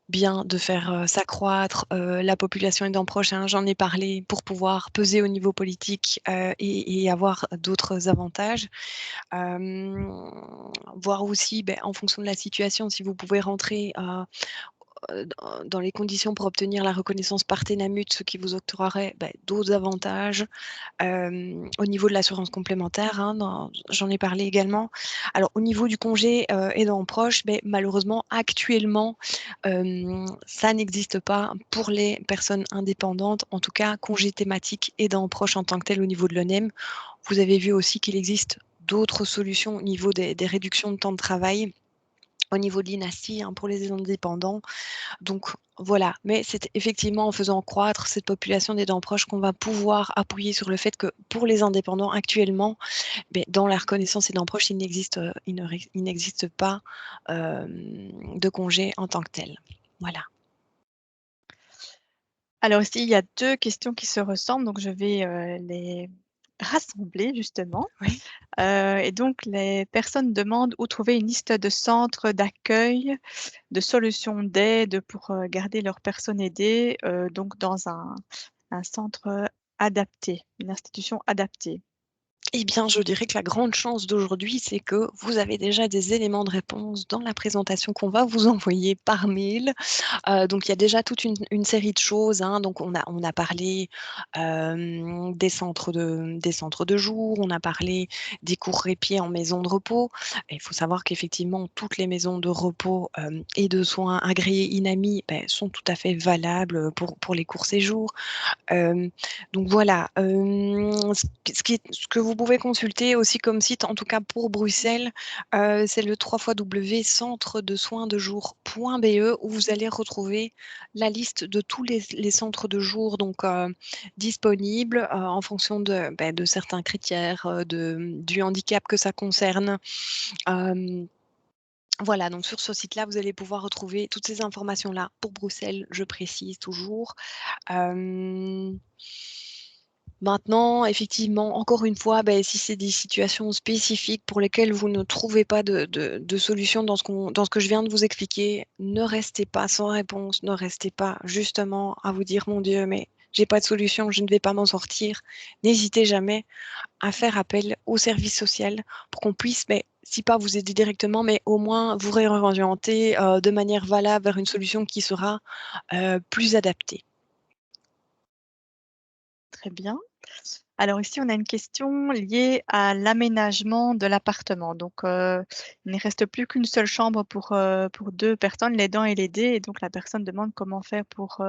bien de faire, s'accroître, la population aidant proche, hein, j'en ai parlé, pour pouvoir peser au niveau politique, et avoir d'autres avantages. Hem, Voir aussi, en fonction de la situation, si vous pouvez rentrer, dans les conditions pour obtenir la reconnaissance Partenamut, ce qui vous octroierait, d'autres avantages. Au niveau de l'assurance complémentaire, hein, j'en ai parlé également. Alors au niveau du congé, aidant proche, malheureusement actuellement, ça n'existe pas pour les personnes indépendantes, en tout cas congé thématique aidant proche en tant que tel au niveau de l'ONEM. Vous avez vu aussi qu'il existe d'autres solutions au niveau des réductions de temps de travail au niveau de l'INASSI, hein, pour les indépendants. Donc voilà, mais c'est effectivement en faisant croître cette population d'aidants proches qu'on va pouvoir appuyer sur le fait que pour les indépendants actuellement, beh, dans la reconnaissance aidant proche, il n'existe pas, de congé en tant que tel. Voilà. Alors ici, il y a 2 questions qui se ressemblent, donc je vais, les rassembler justement. Oui. Et donc les personnes demandent où trouver une liste de centres d'accueil, de solutions d'aide pour, garder leurs personnes aidées, donc dans un centre, adapté, une institution adaptée. Eh bien, je dirais que la grande chance d'aujourd'hui, c'est que vous avez déjà des éléments de réponse dans la présentation qu'on va vous envoyer par mail. Donc il y a déjà toute une série de choses, hein. Donc on a parlé, des centres de jour, on a parlé des courts répits en maison de repos. Et il faut savoir qu'effectivement, toutes les maisons de repos, et de soins agréées INAMI, beh, sont tout à fait valables, pour les courts séjours. Hem, donc voilà, ce que vous pouvez consulter aussi comme site, en tout cas pour Bruxelles, c'est le www.centredesoinsdejour.be où vous allez retrouver la liste de tous les centres de jour donc disponibles, en fonction de certains critères, du handicap que ça concerne. Hem, voilà, donc sur ce site-là, vous allez pouvoir retrouver toutes ces informations-là pour Bruxelles, je précise toujours. Hem Maintenant, effectivement, encore une fois, beh, si c'est des situations spécifiques pour lesquelles vous ne trouvez pas de solution dans ce que je viens de vous expliquer, ne restez pas sans réponse, ne restez pas justement à vous dire: «Mon Dieu, mais j'ai pas de solution, je ne vais pas m'en sortir». N'hésitez jamais à faire appel au service social pour qu'on puisse, mais si pas vous aider directement, mais au moins vous réorienter, de manière valable vers une solution qui sera, plus adaptée. Très bien. Alors ici, on a une question liée à l'aménagement de l'appartement. Donc, il ne reste plus qu'une seule chambre pour 2 personnes, l'aidant et l'aidé et donc la personne demande comment faire pour,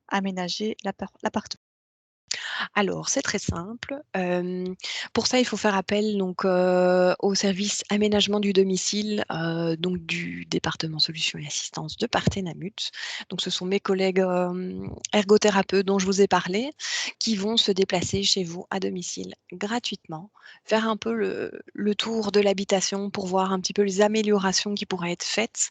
aménager l'appartement. Alors, c'est très simple. Pour ça, il faut faire appel donc, au service aménagement du domicile, donc du département solutions et assistance de Partenamut. Donc ce sont mes collègues, ergothérapeutes dont je vous ai parlé, qui vont se déplacer chez vous à domicile gratuitement, faire un peu le tour de l'habitation pour voir un petit peu les améliorations qui pourraient être faites.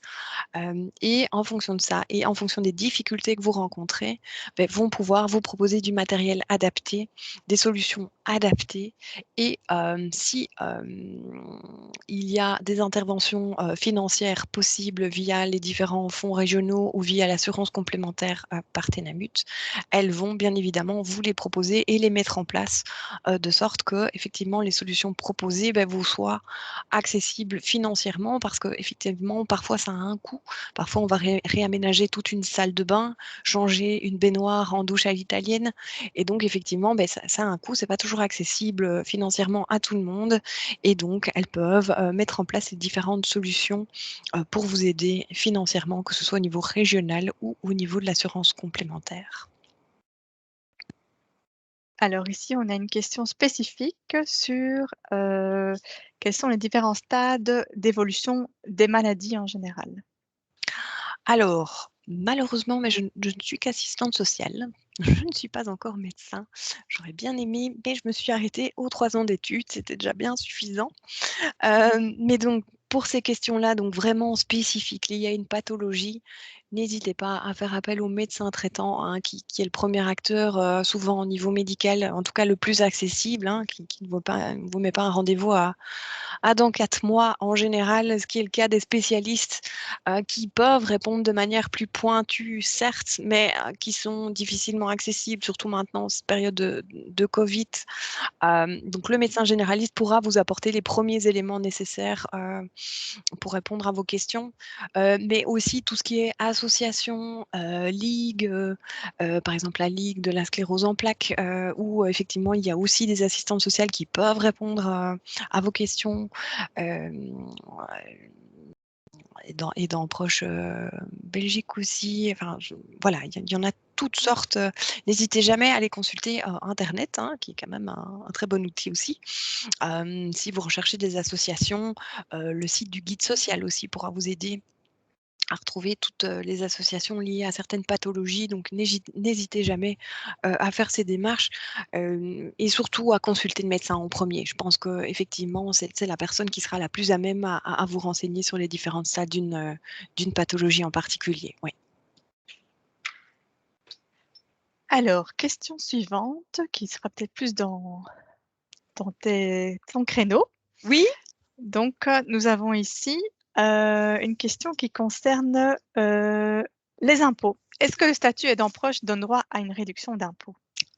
Et en fonction de ça et en fonction des difficultés que vous rencontrez, beh, vont pouvoir vous proposer du matériel adapté, des solutions adaptées et si, il y a des interventions, financières possibles via les différents fonds régionaux ou via l'assurance complémentaire, Partenamut, elles vont bien évidemment vous les proposer et les mettre en place, de sorte que effectivement les solutions proposées, bah, vous soient accessibles financièrement parce qu'effectivement parfois ça a un coût. Parfois, on va réaménager toute une salle de bain, changer une baignoire en douche à l'italienne et donc effectivement, beh, ça a un coût, c'est pas toujours accessible, financièrement à tout le monde et donc elles peuvent, mettre en place ces différentes solutions, pour vous aider financièrement, que ce soit au niveau régional ou au niveau de l'assurance complémentaire. Alors ici, on a une question spécifique sur, quels sont les différents stades d'évolution des maladies en général? Alors, malheureusement, mais je ne suis qu'assistante sociale. Je ne suis pas encore médecin. J'aurais bien aimé, mais je me suis arrêtée aux 3 ans d'études, c'était déjà bien suffisant. Mais donc pour ces questions-là, donc vraiment spécifiques, liées à une pathologie, n'hésitez pas à faire appel au médecin traitant, hein, qui est le premier acteur, souvent au niveau médical, en tout cas le plus accessible, hein, qui ne vous met pas un rendez-vous à dans 4 mois en général, ce qui est le cas des spécialistes, qui peuvent répondre de manière plus pointue certes, mais qui sont difficilement accessibles, surtout maintenant en cette période de covid. Donc le médecin généraliste pourra vous apporter les premiers éléments nécessaires, pour répondre à vos questions. Mais aussi tout ce qui est association, ligue, par exemple la ligue de la sclérose en plaques, où effectivement il y a aussi des assistantes sociales qui peuvent répondre, à vos questions. Hem, et dans proche, Belgique aussi, enfin voilà, il y en a toutes sortes, n'hésitez jamais à aller consulter, internet, hein, qui est quand même un très bon outil aussi. Si vous recherchez des associations, le site du guide social aussi pourra vous aider. à retrouver toutes les associations liées à certaines pathologies. Donc, n'hésitez jamais à faire ces démarches et surtout à consulter le médecin en premier. Je pense qu'effectivement, c'est la personne qui sera la plus à même à vous renseigner sur les différents stades d'une pathologie en particulier. Oui. Alors, question suivante, qui sera peut-être plus dans ton créneau. Oui. Donc, nous avons ici une question qui concerne les impôts. Est-ce que le statut aidant proche donne droit à une réduction d'impôts?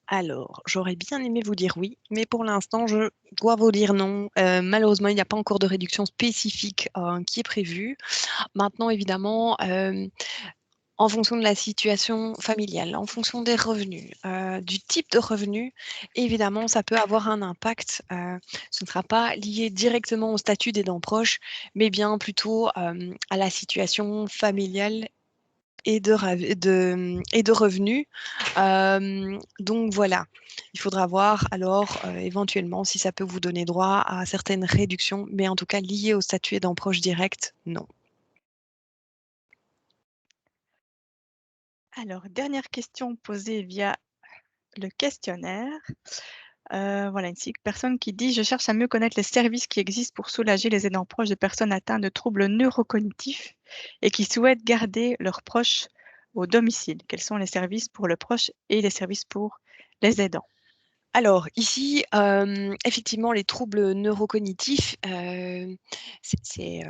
Alors, j'aurais bien aimé vous dire oui, mais pour l'instant, je dois vous dire non. Malheureusement, il n'y a pas encore de réduction spécifique qui est prévue. Maintenant, évidemment, en fonction de la situation familiale, en fonction des revenus, du type de revenu, évidemment, ça peut avoir un impact. Ce ne sera pas lié directement au statut d'aidant proche, mais bien plutôt à la situation familiale et de revenus. Donc voilà, il faudra voir alors éventuellement si ça peut vous donner droit à certaines réductions, mais en tout cas liées au statut aidant proche direct, non. Alors, dernière question posée via le questionnaire. Voilà, une personne qui dit: «Je cherche à mieux connaître les services qui existent pour soulager les aidants proches de personnes atteintes de troubles neurocognitifs et qui souhaitent garder leurs proches au domicile. Quels sont les services pour le proche et les services pour les aidants?» Alors ici, effectivement, les troubles neurocognitifs, c'est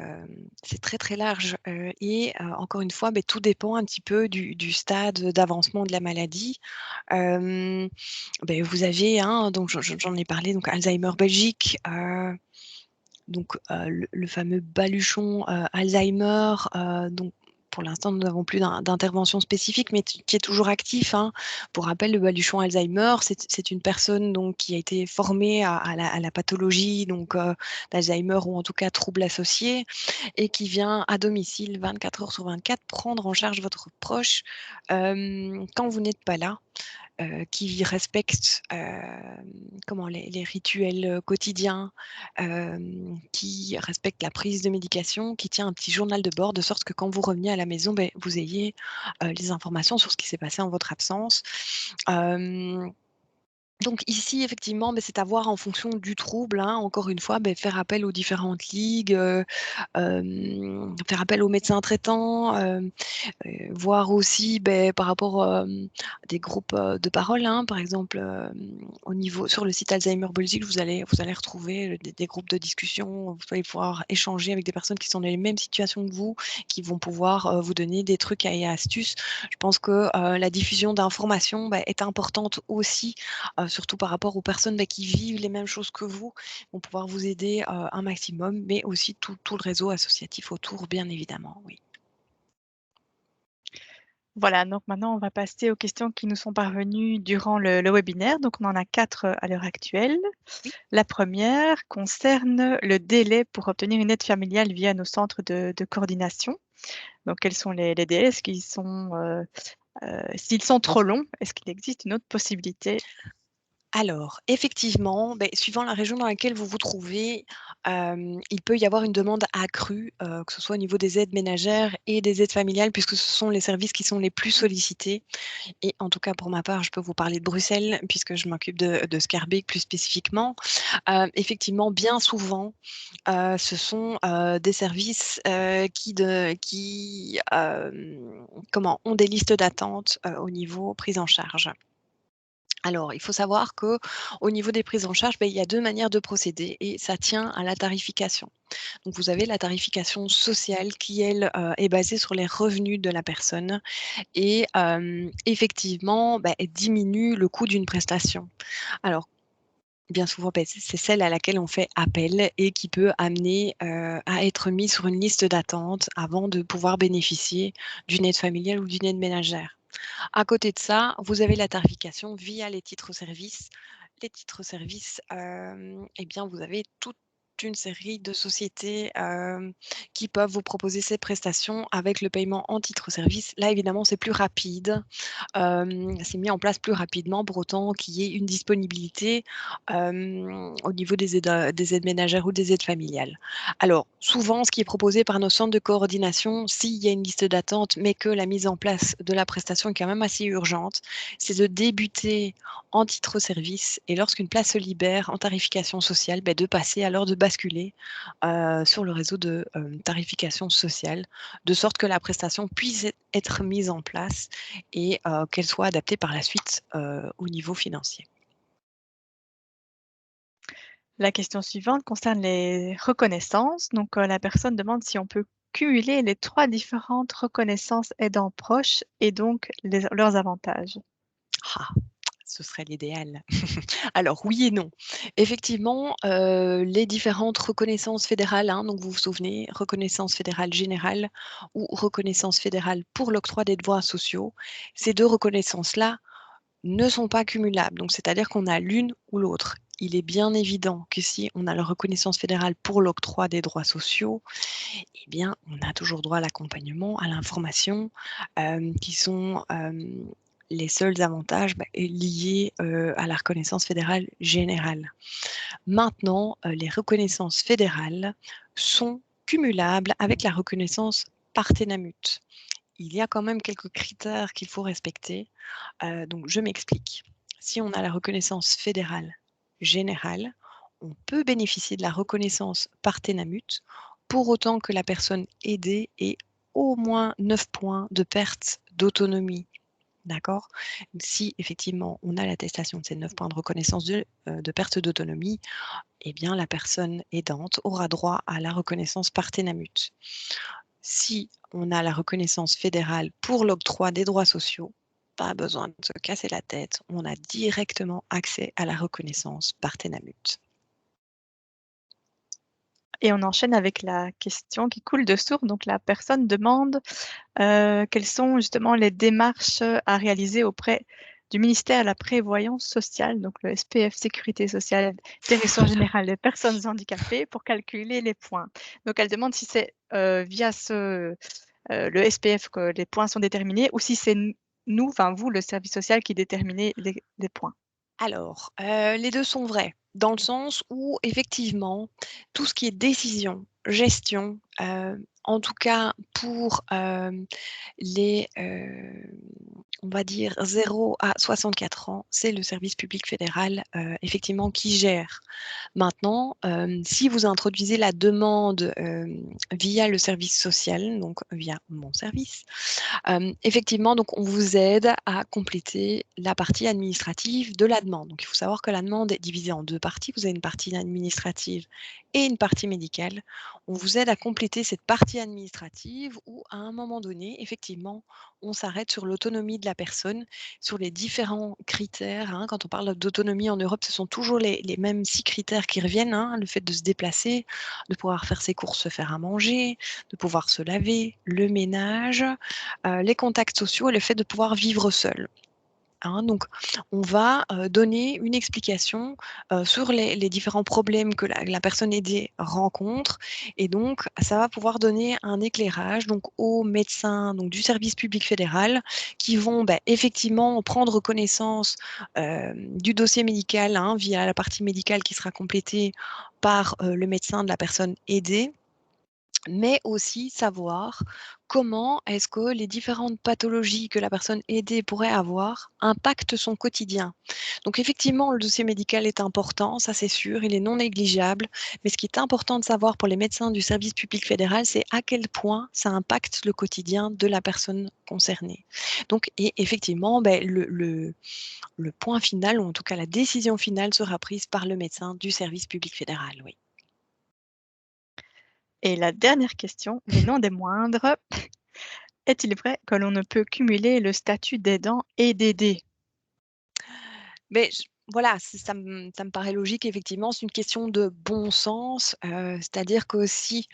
très, très large, et encore une fois, beh, tout dépend un petit peu du stade d'avancement de la maladie. Vous avez, hein, donc j'en ai parlé, donc Alzheimer Belgique, donc le fameux baluchon, Alzheimer, donc pour l'instant, nous n'avons plus d'intervention spécifique, mais qui est toujours actif, hein. Pour rappel, le baluchon Alzheimer, c'est une personne donc qui a été formée à la pathologie donc d'Alzheimer ou en tout cas troubles associés et qui vient à domicile 24 heures sur 24 prendre en charge votre proche, quand vous n'êtes pas là. Qui respecte, comment les rituels, quotidiens, qui respecte la prise de médication, qui tient un petit journal de bord de sorte que quand vous reveniez à la maison, beh, vous ayez, les informations sur ce qui s'est passé en votre absence. Hem Donc ici, effectivement, beh, c'est à voir en fonction du trouble, hein. Encore une fois, beh, faire appel aux différentes ligues, faire appel aux médecins traitants, voir aussi, beh, par rapport, à des groupes, de parole, hein. Par exemple, au niveau sur le site Alzheimer Belgique, vous allez retrouver, des groupes de discussion. Vous allez pouvoir échanger avec des personnes qui sont dans les mêmes situations que vous, qui vont pouvoir, vous donner des trucs et astuces. Je pense que, la diffusion d'informations, bah, est importante aussi, surtout par rapport aux personnes, bah, qui vivent les mêmes choses que vous, vont pouvoir vous aider, un maximum, mais aussi tout le réseau associatif autour, bien évidemment, oui. Voilà, donc maintenant on va passer aux questions qui nous sont parvenues durant le webinaire. Donc on en a 4 à l'heure actuelle. Oui. La première concerne le délai pour obtenir une aide familiale via nos centres de coordination. Donc quels sont les délais? Est-ce qu'ils sont, s'ils sont trop longs, est-ce qu'il existe une autre possibilité? Alors, effectivement, beh, suivant la région dans laquelle vous vous trouvez, il peut y avoir une demande accrue, que ce soit au niveau des aides ménagères et des aides familiales puisque ce sont les services qui sont les plus sollicités et en tout cas pour ma part, je peux vous parler de Bruxelles puisque je m'occupe de Schaerbeek plus spécifiquement. Effectivement, bien souvent, ce sont, des services, comment? Ont des listes d'attente, au niveau prise en charge. Alors, il faut savoir que au niveau des prises en charge, beh, il y a 2 manières de procéder et ça tient à la tarification. Donc vous avez la tarification sociale qui, elle, est basée sur les revenus de la personne et effectivement, bah, elle diminue le coût d'une prestation. Alors, bien souvent, beh, c'est celle à laquelle on fait appel et qui peut amener, à être mis sur une liste d'attente avant de pouvoir bénéficier d'une aide familiale ou d'une aide ménagère. À côté de ça, vous avez la tarification via les titres-services. Les titres-services, eh bien, vous avez tout. une série de sociétés, qui peuvent vous proposer ces prestations avec le paiement en titre-service. Là, évidemment, c'est plus rapide, c'est mis en place plus rapidement pour autant qu'il y ait une disponibilité, au niveau des aides ménagères ou des aides familiales. Alors, souvent, ce qui est proposé par nos centres de coordination, s'il y a une liste d'attente, mais que la mise en place de la prestation est quand même assez urgente, c'est de débuter en titre-service et lorsqu'une place se libère en tarification sociale, de passer alors de basculer, sur le réseau de, tarification sociale, de sorte que la prestation puisse être mise en place et qu'elle soit adaptée par la suite, au niveau financier. La question suivante concerne les reconnaissances. Donc, la personne demande si on peut cumuler les 3 différentes reconnaissances aidants proches et donc leurs avantages. Ah! Ce serait l'idéal. Alors oui et non. Effectivement, les différentes reconnaissances fédérales, hein, donc vous vous souvenez, reconnaissance fédérale générale ou reconnaissance fédérale pour l'octroi des droits sociaux, ces 2 reconnaissances-là ne sont pas cumulables. Donc c'est-à-dire qu'on a l'une ou l'autre. Il est bien évident que si on a la reconnaissance fédérale pour l'octroi des droits sociaux, eh bien, on a toujours droit à l'accompagnement, à l'information, qui sont, les seuls avantages, liés, à la reconnaissance fédérale générale. Maintenant, les reconnaissances fédérales sont cumulables avec la reconnaissance Partenamut. Il y a quand même quelques critères qu'il faut respecter, donc je m'explique. Si on a la reconnaissance fédérale générale, on peut bénéficier de la reconnaissance Partenamut pour autant que la personne aidée ait au moins 9 points de perte d'autonomie. D'accord? Si effectivement on a l'attestation de ces 9 points de reconnaissance de perte d'autonomie, eh bien la personne aidante aura droit à la reconnaissance Partenamut. Si on a la reconnaissance fédérale pour l'octroi des droits sociaux, pas besoin de se casser la tête, on a directement accès à la reconnaissance Partenamut. Et on enchaîne avec la question qui coule de source. Donc la personne demande, quelles sont justement les démarches, à réaliser auprès du ministère de la prévoyance sociale, donc le SPF Sécurité sociale, Direction générale des personnes handicapées, pour calculer les points. Donc elle demande si c'est, via le SPF que les points sont déterminés ou si c'est nous, enfin vous, le service social qui déterminez les points. Alors, les 2 sont vrais, dans le sens où effectivement, tout ce qui est décision, gestion, en tout cas pour, les, on va dire 0 à 64 ans, c'est le service public fédéral, effectivement qui gère. Maintenant, si vous introduisez la demande, via le service social, donc via mon service, effectivement, donc on vous aide à compléter la partie administrative de la demande. Donc il faut savoir que la demande est divisée en 2 parties. Vous avez une partie administrative et une partie médicale. On vous aide à compléter cette partie administrative où, à un moment donné, effectivement, on s'arrête sur l'autonomie de la personne, sur les différents critères, hein. Quand on parle d'autonomie en Europe, ce sont toujours les mêmes 6 critères qui reviennent, hein. Le fait de se déplacer, de pouvoir faire ses courses, se faire à manger, de pouvoir se laver, le ménage, les contacts sociaux et le fait de pouvoir vivre seul, hein. Donc on va, donner une explication, sur les différents problèmes que la personne aidée rencontre et donc ça va pouvoir donner un éclairage donc aux médecins donc du service public fédéral qui vont, effectivement prendre connaissance, du dossier médical, hein, via la partie médicale qui sera complétée par, le médecin de la personne aidée, mais aussi savoir comment est-ce que les différentes pathologies que la personne aidée pourrait avoir impactent son quotidien. Donc effectivement, le dossier médical est important, ça c'est sûr, il est non négligeable, mais ce qui est important de savoir pour les médecins du service public fédéral, c'est à quel point ça impacte le quotidien de la personne concernée. Donc et effectivement, le point final, ou en tout cas la décision finale sera prise par le médecin du service public fédéral, oui. Et la dernière question, mais non des moindres, est-il vrai que l'on ne peut cumuler le statut d'aidant et d'aidé? Mais j voilà, ça me paraît logique effectivement, c'est une question de bon sens, c'est-à-dire que si,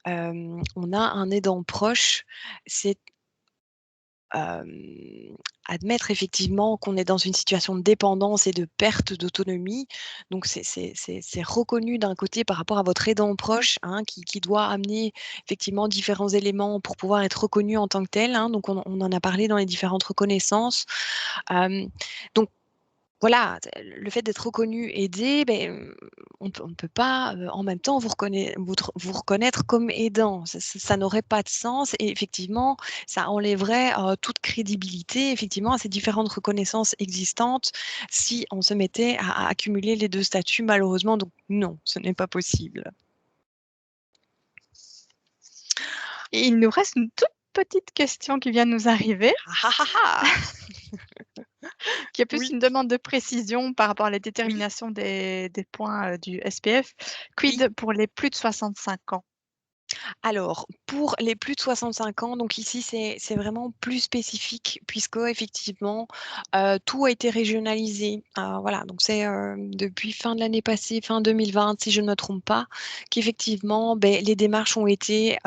on a un aidant proche, c'est, hem, admettre effectivement qu'on est dans une situation de dépendance et de perte d'autonomie. Donc c'est reconnu d'un côté par rapport à votre aidant proche, hein, qui doit amener effectivement différents éléments pour pouvoir être reconnu en tant que tel, hein. Donc on en a parlé dans les différentes reconnaissances. Donc voilà, le fait d'être reconnu, aidé, on ne peut pas, en même temps vous reconnaître comme aidant. Ça n'aurait pas de sens et effectivement, ça enlèverait, toute crédibilité, effectivement, à ces différentes reconnaissances existantes si on se mettait à accumuler les 2 statuts malheureusement, donc non, ce n'est pas possible. Et il nous reste une toute petite question qui vient de nous arriver, Ah ah ah ah! qui est plus Oui, une demande de précision par rapport à la oui, détermination des points, du SPF. oui. Quid pour les plus de 65 ans? Alors, pour les plus de 65 ans, donc ici, c'est vraiment plus spécifique puisque effectivement, tout a été régionalisé. Voilà, donc c'est, depuis fin de l'année passée, fin 2020, si je ne me trompe pas, qu'effectivement, les démarches ont été,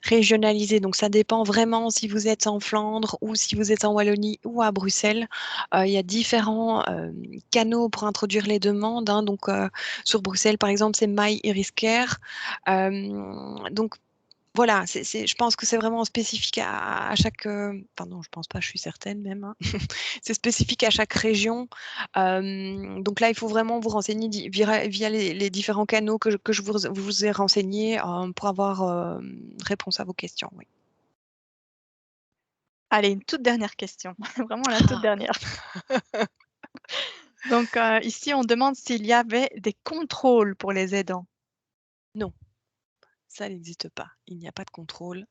régionalisées. Donc ça dépend vraiment si vous êtes en Flandre ou si vous êtes en Wallonie ou à Bruxelles. Il y a différents, canaux pour introduire les demandes, hein. Donc, sur Bruxelles, par exemple, c'est My Iris Care. Donc voilà, je pense que c'est vraiment spécifique à chaque, enfin non, je pense pas, je suis certaine même, hein. C'est spécifique à chaque région. Donc là, il faut vraiment vous renseigner via les différents canaux que je vous ai renseignés, pour avoir, réponse à vos questions, oui. Allez, une toute dernière question, vraiment la toute Ah! dernière. Donc, ici, on demande s'il y avait des contrôles pour les aidants. Non, ça n'existe pas. Il n'y a pas de contrôle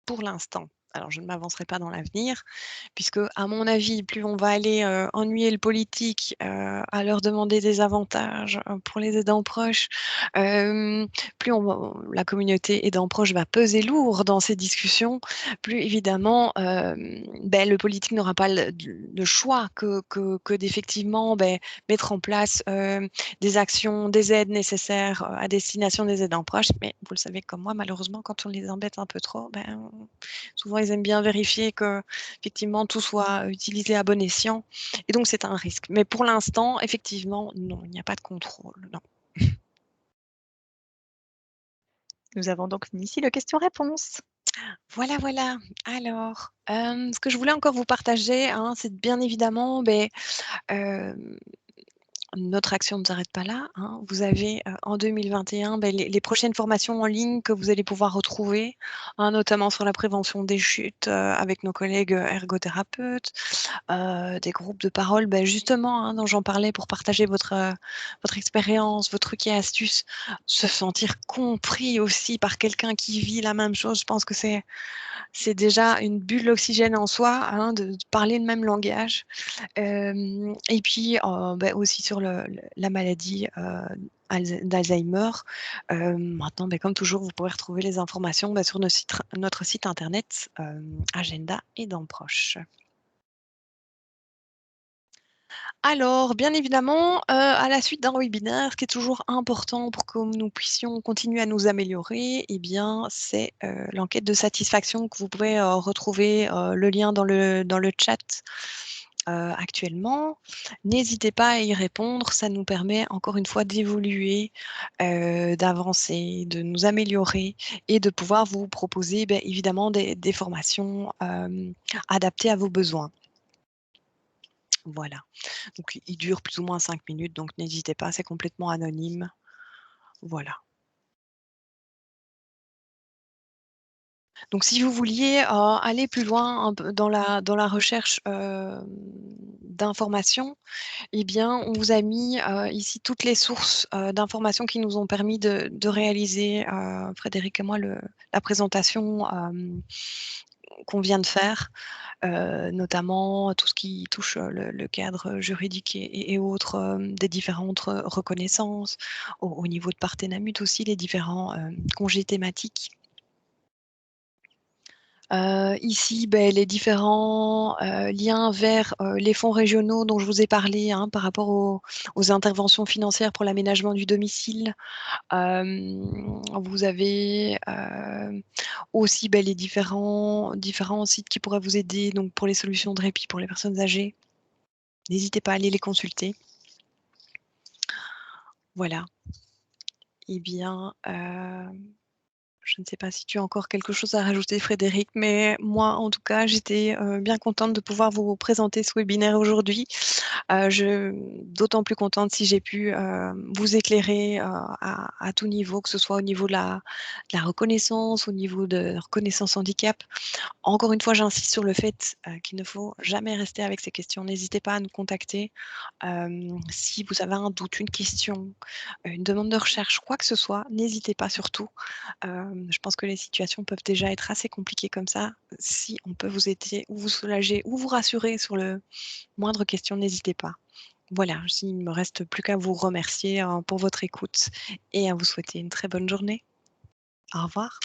pour l'instant. Alors je ne m'avancerai pas dans l'avenir, puisque à mon avis, plus on va aller, ennuyer le politique, à leur demander des avantages, pour les aidants proches, plus on va la communauté aidants proches va peser lourd dans ces discussions, plus évidemment, le politique n'aura pas le choix que d'effectivement, mettre en place, des actions, des aides nécessaires, à destination des aidants proches. Mais vous le savez comme moi, malheureusement, quand on les embête un peu trop, souvent, ils aiment bien vérifier que effectivement tout soit utilisé à bon escient et donc c'est un risque. Mais pour l'instant, effectivement, non, il n'y a pas de contrôle, non. Nous avons donc fini ici le question-réponse. Voilà, voilà. Alors, ce que je voulais encore vous partager, hein, c'est bien évidemment, hem notre action ne s'arrête pas là, hein. Vous avez, en 2021, les prochaines formations en ligne que vous allez pouvoir retrouver, hein, notamment sur la prévention des chutes, avec nos collègues, ergothérapeutes, des groupes de parole, justement, hein, dont j'en parlais pour partager votre expérience, vos trucs et astuces. Se sentir compris aussi par quelqu'un qui vit la même chose, je pense que c'est déjà une bulle d'oxygène en soi, hein, de parler le même langage. Et puis, aussi sur la maladie, d'Alzheimer. Maintenant, comme toujours, vous pourrez retrouver les informations, sur notre site internet, Agenda Aidants proches. Alors, bien évidemment, à la suite d'un webinaire, ce qui est toujours important pour que nous puissions continuer à nous améliorer, c'est, l'enquête de satisfaction que vous pouvez, retrouver, le lien dans le chat, actuellement. N'hésitez pas à y répondre, ça nous permet encore une fois d'évoluer, d'avancer, de nous améliorer et de pouvoir vous proposer, évidemment des formations, adaptées à vos besoins. Voilà. Donc il dure plus ou moins 5 minutes, donc n'hésitez pas, c'est complètement anonyme. Voilà. Donc si vous vouliez, aller plus loin un peu dans la recherche, d'informations, on vous a mis, ici toutes les sources, d'informations qui nous ont permis de réaliser, Frédéric et moi, la présentation, qu'on vient de faire. Notamment tout ce qui touche, le cadre juridique et autres, des différentes reconnaissances, au niveau de Partenamut aussi, les différents, congés thématiques. Ici, les différents, liens vers, les fonds régionaux dont je vous ai parlé, hein, par rapport aux interventions financières pour l'aménagement du domicile. Vous avez, aussi, les différents sites qui pourraient vous aider, donc pour les solutions de répit pour les personnes âgées. N'hésitez pas à aller les consulter. Voilà. Eh bien, je ne sais pas si tu as encore quelque chose à rajouter, Frédéric, mais moi, en tout cas, j'étais, bien contente de pouvoir vous présenter ce webinaire aujourd'hui. Je d'autant plus contente si j'ai pu, vous éclairer, à tout niveau, que ce soit au niveau de la reconnaissance, au niveau de la reconnaissance handicap. Encore une fois, j'insiste sur le fait, qu'il ne faut jamais rester avec ces questions. N'hésitez pas à nous contacter, si vous avez un doute, une question, une demande de recherche, quoi que ce soit, n'hésitez pas surtout. Je pense que les situations peuvent déjà être assez compliquées comme ça. Si on peut vous aider ou vous soulager ou vous rassurer sur le moindre question, n'hésitez pas. Voilà, il ne me reste plus qu'à vous remercier, pour votre écoute et à vous souhaiter une très bonne journée. Au revoir.